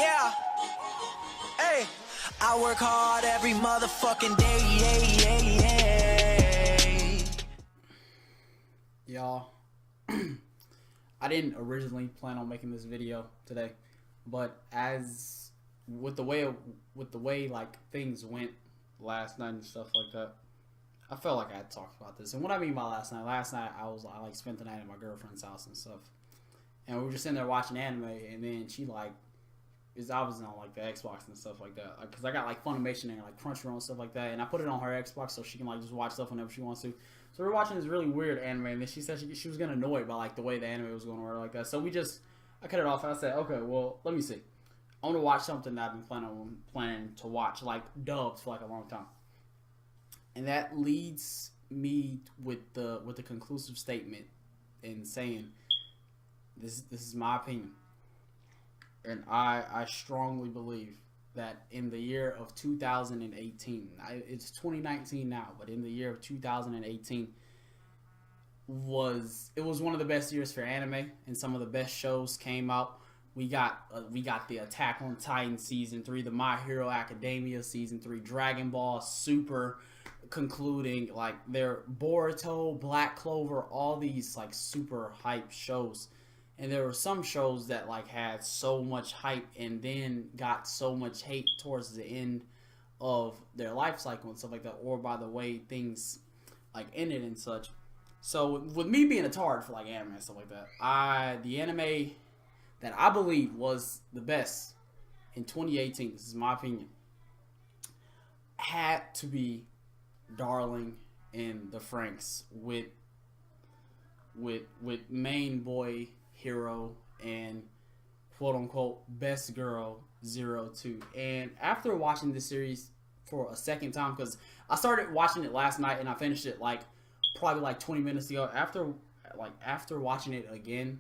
Yeah. Hey. I work hard every motherfucking day. Y'all, I didn't originally plan on making this video today, but as with the way like things went last night and stuff like that, I felt like I had to talk about this. And what I mean by last night I like spent the night at my girlfriend's house and stuff, and we were just sitting there watching anime, and then she like I was on like the Xbox and stuff like that, because I got like Funimation and like Crunchyroll and stuff like that, and I put it on her Xbox so she can like just watch stuff whenever she wants to. So we're watching this really weird anime, and then she said she was getting annoyed by like the way the anime was going or like that. So I cut it off, and I said, okay, well, let me see. I want to watch something that I've been planning to watch, like dubbed for like a long time, and that leads me with the conclusive statement in saying this is my opinion. And I strongly believe that in the year of 2018, it's 2019 now, but in the year of 2018, it was one of the best years for anime, and some of the best shows came out. We got the Attack on Titan season 3, the My Hero Academia season 3, Dragon Ball Super concluding, like their Boruto, Black Clover, all these like super hype shows. And there were some shows that like had so much hype and then got so much hate towards the end of their life cycle and stuff like that, or by the way things like ended and such. So with me being a tard for like anime and stuff like that, the anime that I believe was the best in 2018, this is my opinion, had to be Darling in the Franxx with main boy Hero and quote unquote best girl 02. And after watching this series for a second time, because I started watching it last night and I finished it like probably like 20 minutes ago, after watching it again,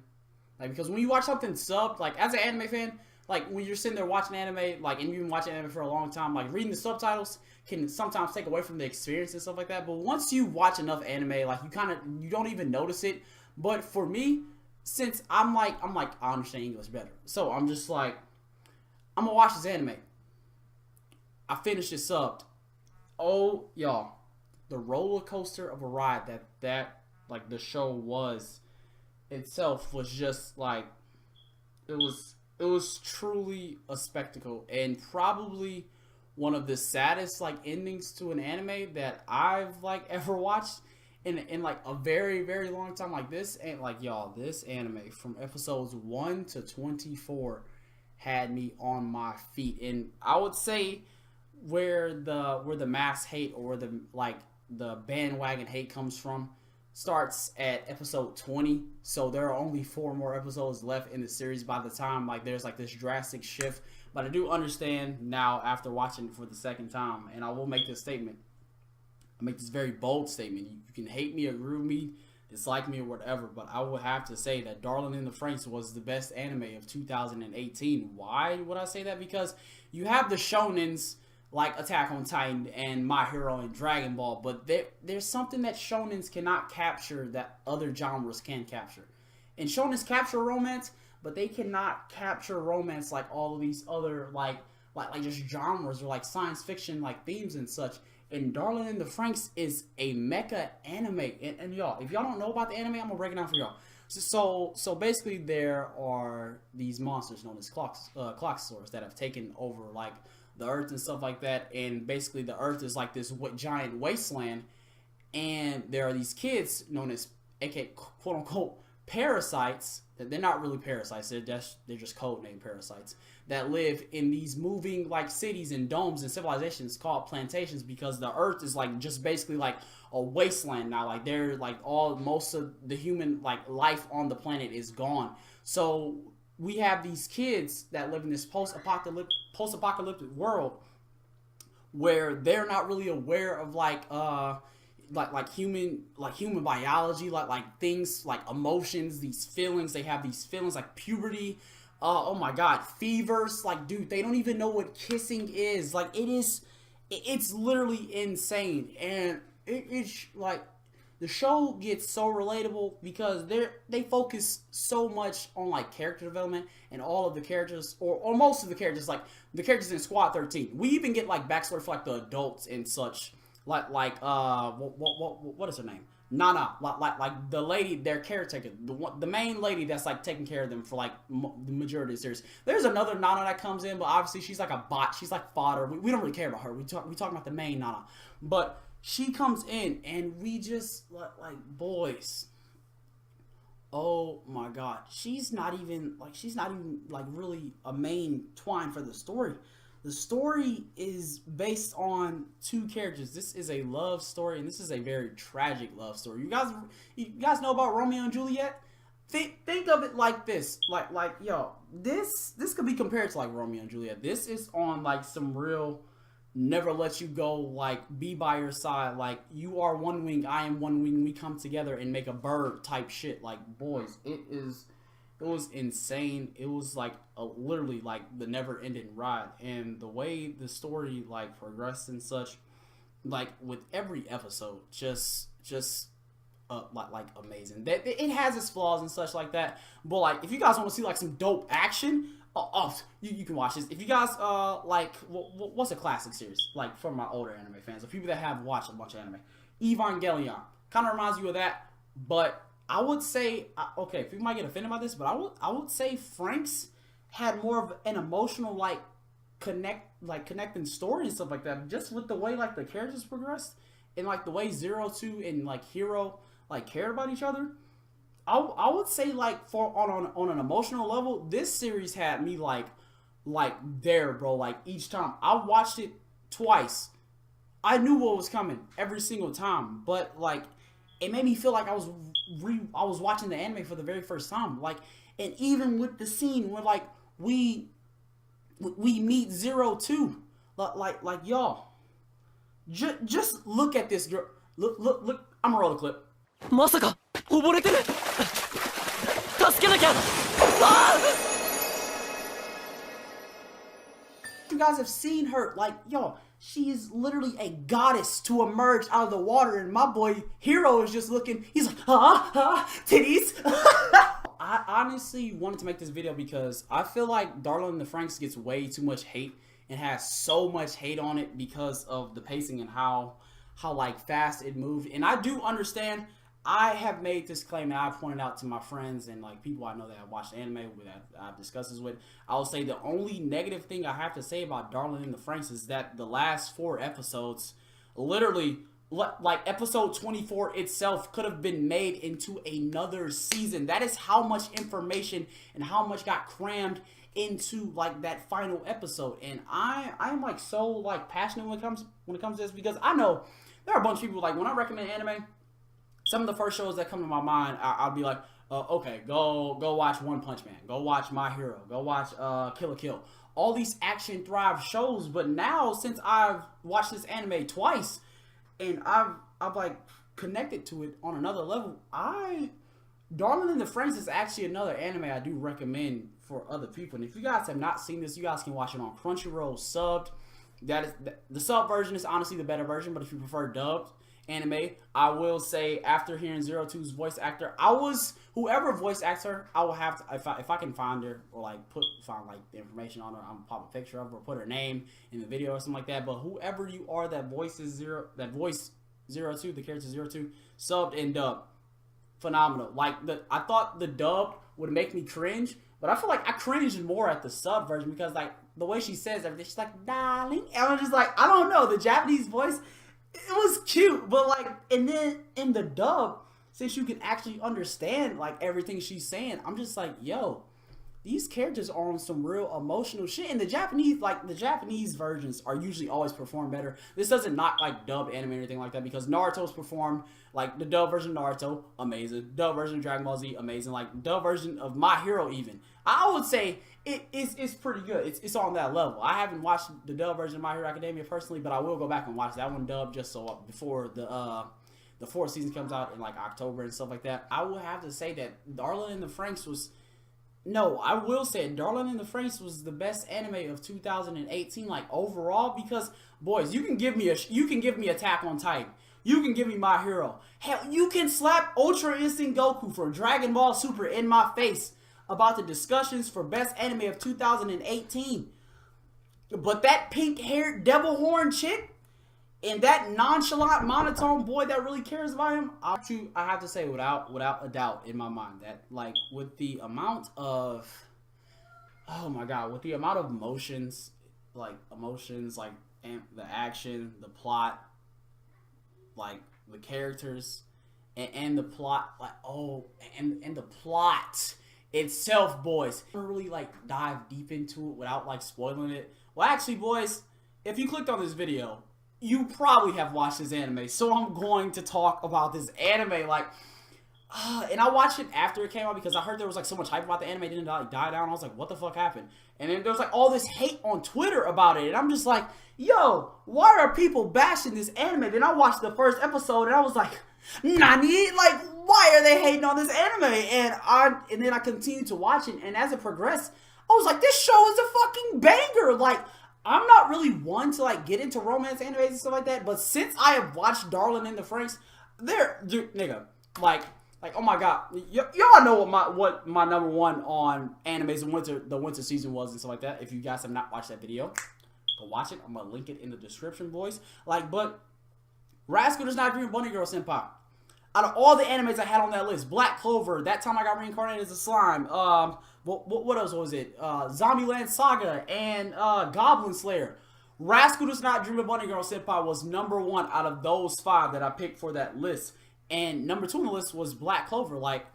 like, because when you watch something subbed, like as an anime fan, like when you're sitting there watching anime, like, and you've been watching anime for a long time, like reading the subtitles can sometimes take away from the experience and stuff like that. But once you watch enough anime, like you don't even notice it. But for me, since I'm like I understand English better, so I'm just like, I'm gonna watch this anime. I finished it subbed. Oh y'all, the roller coaster of a ride that like the show was itself was just like, it was truly a spectacle, and probably one of the saddest like endings to an anime that I've like ever watched in like a very, very long time. Like this, and like y'all, this anime from episodes 1 to 24 had me on my feet. And I would say where the mass hate, or the bandwagon hate comes from, starts at episode 20. So there are only 4 more episodes left in the series by the time like there's like this drastic shift. But I do understand now after watching it for the second time, and I will make this statement. I make this very bold statement. You can hate me, agree with me, dislike me, or whatever, but I would have to say that Darling in the Franxx was the best anime of 2018. Why would I say that? Because you have the shonens like Attack on Titan and My Hero and Dragon Ball, but there's something that shonens cannot capture that other genres can capture. And shonens capture romance, but they cannot capture romance like all of these other like just genres or like science fiction like themes and such. And Darling in the Franxx is a mecha anime. And y'all, if y'all don't know about the anime, I'm gonna break it down for y'all. So basically, there are these monsters known as clocksaurs that have taken over like the Earth and stuff like that. And basically, the Earth is like this giant wasteland. And there are these kids known as aka quote unquote parasites. They're not really parasites. They're just codenamed parasites that live in these moving like cities and domes and civilizations called plantations, because the Earth is like just basically like a wasteland now. Like they're like most of the human like life on the planet is gone. So we have these kids that live in this post-apocalyptic world where they're not really aware of like human biology, like things like emotions, these feelings. They have these feelings like puberty, oh my god, fevers. Like, dude, they don't even know what kissing is. Like, it's literally insane. And it's like the show gets so relatable because they focus so much on like character development and all of the characters, or most of the characters, like the characters in Squad 13. We even get like backstory for like the adults and such, what is her name? Nana, like the lady, their caretaker, the main lady that's like taking care of them for like the majority of the series. There's another Nana that comes in, but obviously she's like a bot. She's like fodder. We don't really care about her. We talking about the main Nana, but she comes in and we just like boys. Oh my god, she's not even like really a main twine for the story. The story is based on two characters. This is a love story, and this is a very tragic love story. You guys know about Romeo and Juliet? Think of it like this. Like yo, this could be compared to like Romeo and Juliet. This is on like some real never let you go, like be by your side, like you are one wing, I am one wing, we come together and make a bird type shit. Like boys, it was insane. It was like literally like the never ending ride, and the way the story like progressed and such, like with every episode, just like amazing. That it has its flaws and such like that, but like if you guys want to see like some dope action, you can watch this. If you guys like what's a classic series like for my older anime fans, or people that have watched a bunch of anime, Evangelion kind of reminds you of that, but I would say, okay, people might get offended by this, but I would say FranXX had more of an emotional connecting story and stuff like that, just with the way like the characters progressed and like the way 02 and like Hero like cared about each other. I would say like for on an emotional level, this series had me like there, bro. Like each time I watched it twice, I knew what was coming every single time, but like it made me feel like I was watching the anime for the very first time. Like, and even with the scene where like we meet 02, like y'all, just look at this girl. Look. I'm gonna roll the clip. まさか溺れてる助けなきゃYou guys have seen her, like, yo, she is literally a goddess to emerge out of the water, and my boy Hero is just looking, he's like, titties. I honestly wanted to make this video because I feel like Darling in the Franxx gets way too much hate and has so much hate on it because of the pacing and how like fast it moved. And I do understand. I have made this claim and I've pointed out to my friends and like people I know that have watched anime, that I've discussed this with. I will say the only negative thing I have to say about Darling in the Franxx is that the last 4 episodes, literally, like episode 24 itself could have been made into another season. That is how much information and how much got crammed into like that final episode. And I'm like so like passionate when it comes to this, because I know there are a bunch of people like when I recommend anime, some of the first shows that come to my mind, I'll be like, okay, go watch One Punch Man, go watch My Hero, go watch Kill la Kill, all these action thrive shows. But now, since I've watched this anime twice and I've like connected to it on another level, Darling in the Franxx is actually another anime I do recommend for other people. And if you guys have not seen this, you guys can watch it on Crunchyroll subbed. That is the sub version is honestly the better version, but if you prefer dubbed anime, I will say after hearing 02's voice actor, whoever voice acts her, I will have to, if I can find her or like find like the information on her, I'm gonna pop a picture of her or put her name in the video or something like that. But whoever you are that voices 02, the character 02, subbed and dubbed, phenomenal. Like I thought the dub would make me cringe, but I feel like I cringed more at the sub version because like the way she says everything, she's like, darling, and I'm just like, I don't know, the Japanese voice, it was cute, but like, and then in the dub, since you can actually understand like everything she's saying, I'm just like, yo, these characters are on some real emotional shit. And the Japanese versions are usually always perform better. This doesn't not like dub anime or anything like that, because Naruto's performed, like the dub version of Naruto, amazing. Dub version of Dragon Ball Z, amazing. Like dub version of My Hero, even, I would say it's pretty good. It's on that level. I haven't watched the dub version of My Hero Academia personally, but I will go back and watch that one dubbed just so before the 4th season comes out in like October and stuff like that. I will have to say that Darling in the Franxx was. No, I will say Darling in the Franxx was the best anime of 2018, like overall, because boys, you can give me Attack on Titan, You can give me My Hero. Hell, you can slap Ultra Instinct Goku for Dragon Ball Super in my face about the discussions for best anime of 2018. But that pink-haired devil horn chick and that nonchalant monotone boy that really cares about him, I have to say without a doubt in my mind that, like, with the amount of, oh my god, with the amount of emotions, and the action, the plot, like the characters, and the plot, like, oh, and the plot itself, boys. I don't really like dive deep into it without like spoiling it. Well, actually, boys, if you clicked on this video, you probably have watched this anime, so I'm going to talk about this anime, like, and I watched it after it came out because I heard there was like so much hype about the anime, didn't like die down. I was like, what the fuck happened? And then there was like all this hate on Twitter about it, and I'm just like, yo, why are people bashing this anime? Then I watched the first episode, and I was like, nani? Like, why are they hating on this anime? And then I continued to watch it, and as it progressed, I was like, this show is a fucking banger. Like, I'm not really one to like get into romance animes and stuff like that, but since I have watched Darling in the Franxx, nigga, like, oh my god, y'all know what my number one on animes in the winter season was and stuff like that. If you guys have not watched that video, go watch it. I'm gonna link it in the description, boys. Like, but Rascal Does Not Dream of Bunny Girl Senpai. Out of all the animes I had on that list, Black Clover, That Time I Got Reincarnated as a Slime, what else was it? Zombieland Saga and Goblin Slayer. Rascal Does Not Dream of Bunny Girl Senpai was number one out of those 5 that I picked for that list. And number 2 on the list was Black Clover. Like,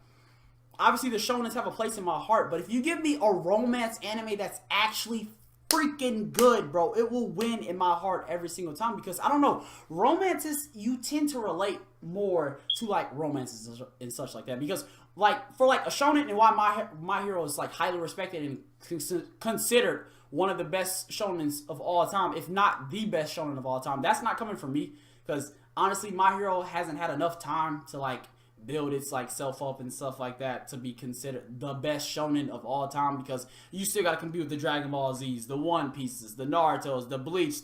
obviously the shonens have a place in my heart, but if you give me a romance anime that's actually freaking good, bro, it will win in my heart every single time, because I don't know, romances, you tend to relate more to like romances and such like that, because like for like a shonen, and why my hero is like highly respected and considered one of the best shonens of all time, if not the best shonen of all time. That's not coming from me, because honestly, My Hero hasn't had enough time to like build its like self up and stuff like that to be considered the best shonen of all time, because you still got to compete with the Dragon Ball Z's, the One Pieces, the Naruto's, the Bleach,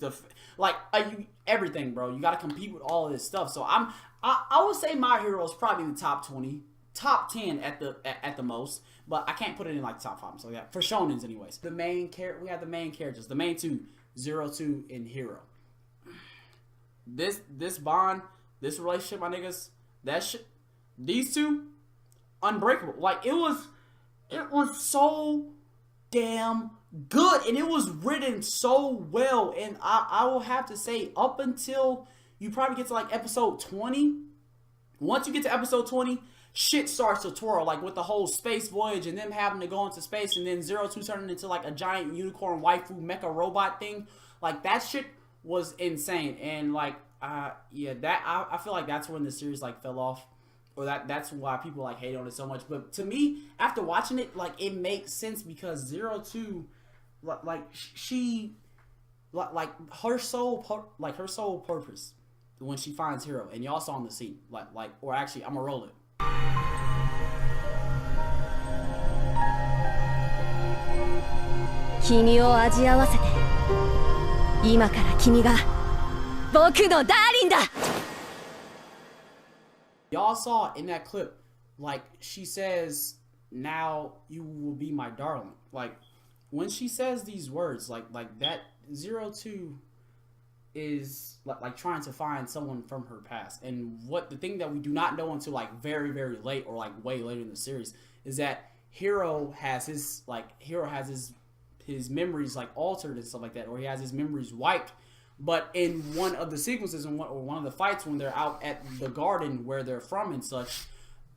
everything, bro. You got to compete with all of this stuff. So I would say My Hero is probably the top 20, top 10 at the most, but I can't put it in like top 5. So yeah, for shonens anyways. We have the main characters, the main two, 02 and Hero. This bond, this relationship, my niggas, that shit, these two, unbreakable. Like, it was so damn good, and it was written so well. And I will have to say, up until you probably get to like episode 20, once you get to episode 20, shit starts to twirl, like with the whole space voyage and them having to go into space, and then 02 turning into like a giant unicorn waifu mecha robot thing. Like, that shit was insane. And like, yeah, that I feel like that's when the series like fell off, or that's why people like hate on it so much. But to me, after watching it, like, it makes sense, because 02, like she, like her sole purpose when she finds Hero, and y'all saw on the scene, or actually, I'm gonna roll it. 君を味合わせて、今から君が僕のダーリンだ。 Y'all saw in that clip, like, she says, now you will be my darling. Like, when she says these words, like that, 02 is like trying to find someone from her past. And the thing that we do not know until like very, very late, or like way later in the series, is that Hero has his memories like altered and stuff like that, or he has his memories wiped. But in one of the sequences, or one of the fights, when they're out at the garden where they're from and such,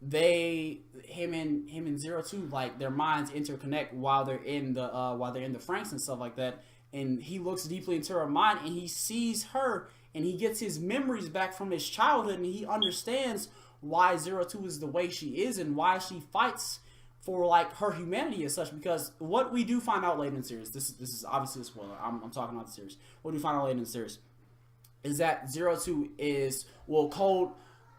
him and 02, like, their minds interconnect while they're in the FranXX and stuff like that. And he looks deeply into her mind, and he sees her, and he gets his memories back from his childhood, and he understands why 02 is the way she is, and why she fights for like her humanity as such. Because what we do find out later in the series, this is obviously a spoiler, I'm talking about the series, what we find out later in the series is that 02 is, well, code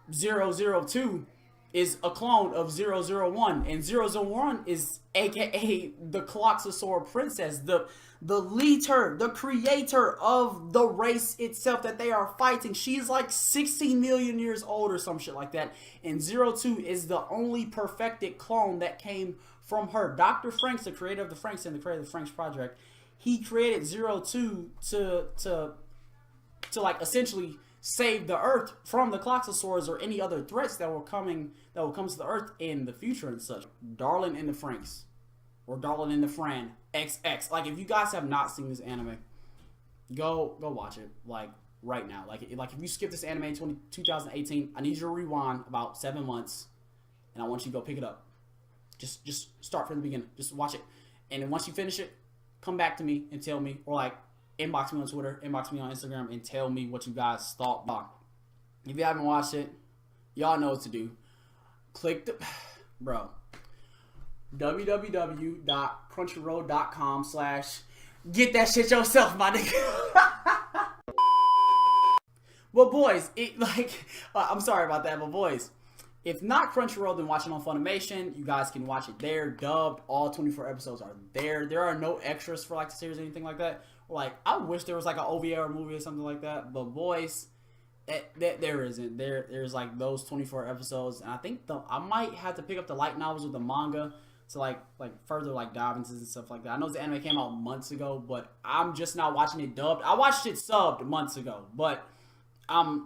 002 is a clone of 001, and 001 is aka the Cloxosaur princess, the leader, the creator of the race itself that they are fighting. She's like 16 million years old or some shit like that, and 02 is the only perfected clone that came from her. Dr. FranXX, the creator of the FranXX and the creator of the FranXX project, he created 02 to like essentially save the Earth from the Cloxosaurs or any other threats that will come to the Earth in the future and such. Darling in the FranXX, or Darling in the FranXX. Like, if you guys have not seen this anime, go watch it, like, right now. Like if you skip this anime in 2018, I need you to rewind about 7 months, and I want you to go pick it up. Just start from the beginning. Just watch it, and then once you finish it, come back to me and tell me, or like inbox me on Twitter, inbox me on Instagram, and tell me what you guys thought. If you haven't watched it, y'all know what to do. Click the www.crunchyroll.com/ get that shit yourself, my nigga. Well, boys, I'm sorry about that, but boys, if not Crunchyroll, then watch it on Funimation. You guys can watch it there, dubbed. All 24 episodes are there. There are no extras for like the series or anything like that. Like, I wish there was like an OVA or a movie or something like that. But boys, there isn't. There's like those 24 episodes, and I think I might have to pick up the light novels with the manga to like further like dive into and stuff like that. I know the anime came out months ago, but I'm just not watching it dubbed. I watched it subbed months ago, but I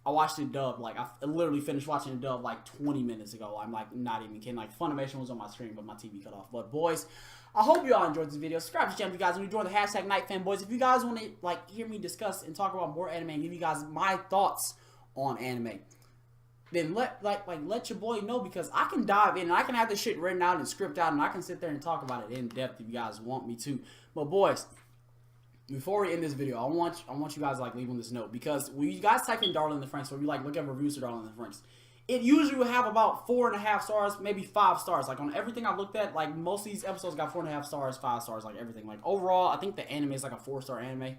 watched it dubbed. Like, I literally finished watching it dubbed like 20 minutes ago. I'm like not even kidding. Like, Funimation was on my screen, but my TV cut off. But boys, I hope you all enjoyed this video. Subscribe to the channel if you guys want to join the hashtag NightFanBoys. If you guys want to like hear me discuss and talk about more anime and give you guys my thoughts on anime, then let your boy know, because I can dive in and I can have this shit written out and script out, and I can sit there and talk about it in depth if you guys want me to. But boys, before we end this video, I want you guys like leave on this note, because when you guys type in Darling in the FranXX, or you like look at reviews for Darling in the FranXX, it usually will have about 4.5 stars, maybe 5 stars. Like, on everything I looked at, like, most of these episodes got 4.5 stars, 5 stars, like everything. Like, overall, I think the anime is like a 4-star anime,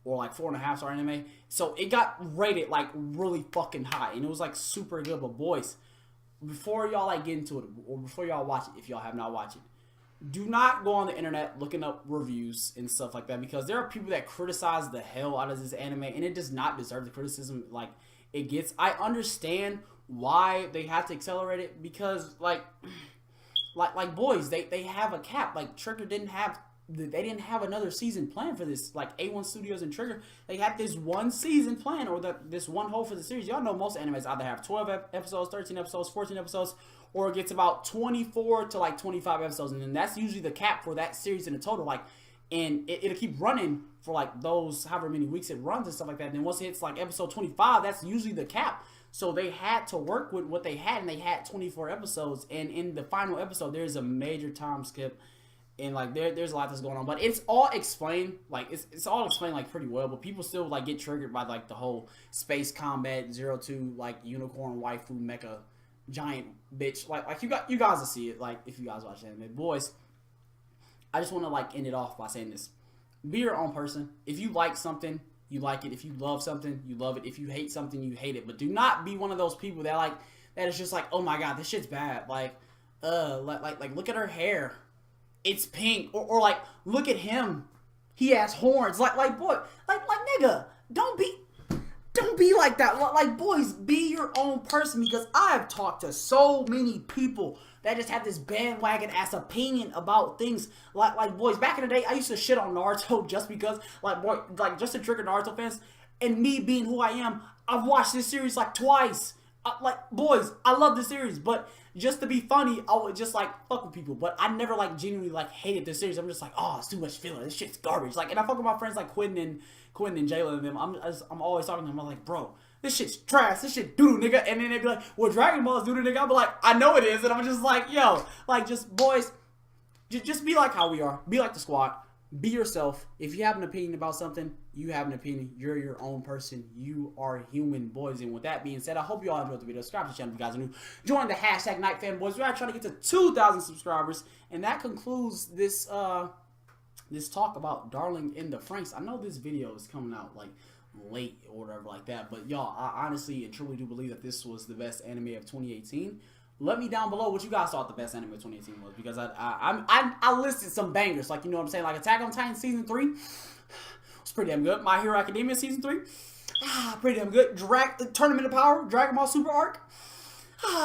or like 4.5-star anime. So it got rated like really fucking high, and it was like super good. But boys, before y'all like get into it, or before y'all watch it, if y'all have not watched it, do not go on the internet looking up reviews and stuff like that, because there are people that criticize the hell out of this anime, and it does not deserve the criticism like it gets. I understand why they have to accelerate it, because like boys, they have a cap. Like, Trigger didn't have another season planned for this. Like, A1 Studios and Trigger, they had this one season plan, or this one whole for the series. Y'all know most animes either have 12 episodes, 13 episodes, 14 episodes, or it gets about 24 to like 25 episodes, and then that's usually the cap for that series in a total. Like, and it'll keep running for like those however many weeks it runs and stuff like that. And then once it hits like episode 25, that's usually the cap. So they had to work with what they had, and they had 24 episodes. And in the final episode, there's a major time skip, and like there's a lot that's going on. But it's all explained, like it's all explained like pretty well. But people still like get triggered by like the whole space combat 02 like unicorn waifu mecha giant bitch. Like you guys will see it like if you guys watch anime. Boys, I just want to like end it off by saying this: be your own person. If you like something, you like it. If you love something, you love it. If you hate something, you hate it. But do not be one of those people that is just like, oh my god, this shit's bad. Like look at her hair, it's pink, or like look at him, he has horns. Like boy, like nigga, don't be like that. Like, boys, be your own person, because I've talked to so many people that just have this bandwagon ass opinion about things. Like boys, back in the day, I used to shit on Naruto just because, just to trigger Naruto fans. And me being who I am, I've watched this series like twice. Boys, I love this series, but just to be funny, I would just like fuck with people. But I never like genuinely like hated this series. I'm just like, oh, it's too much filler. This shit's garbage. Like, and I fuck with my friends like Quentin and Jayla and them. I'm always talking to them. I'm like, bro, this shit's trash. This shit doo, nigga. And then they'd be like, well, Dragon Ball's doo, nigga. I'll be like, I know it is. And I'm just like, yo, like, just boys, just be like how we are. Be like the squad. Be yourself. If you have an opinion about something, you have an opinion. You're your own person. You are human, boys. And with that being said, I hope you all enjoyed the video. Subscribe to the channel if you guys are new. Join the hashtag NightFanBoys. We're trying to get to 2,000 subscribers. And that concludes this this talk about Darling in the FranXX. I know this video is coming out like late or whatever like that. But y'all, I honestly and truly do believe that this was the best anime of 2018. Let me down below what you guys thought the best anime of 2018 was, because I listed some bangers, like, you know what I'm saying, like Attack on Titan season 3 was pretty damn good. My Hero Academia season 3, pretty damn good. Tournament of Power, Dragon Ball Super arc,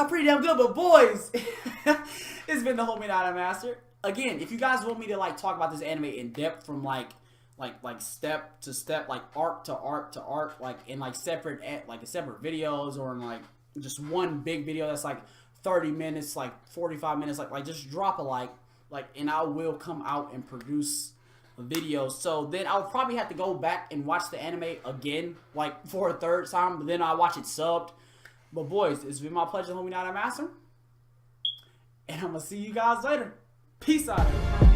pretty damn good. But boys, it's been the homie iMaster. Again, if you guys want me to like talk about this anime in depth from like step to step, like arc to arc to arc, like in like separate videos, or in like just one big video that's like 30 minutes, like 45 minutes, like just drop a like, and I will come out and produce videos. So then I'll probably have to go back and watch the anime again, like for a third time, but then I'll watch it subbed. But boys, it's been my pleasure, homie iMaster, and I'm gonna see you guys later. Peace out.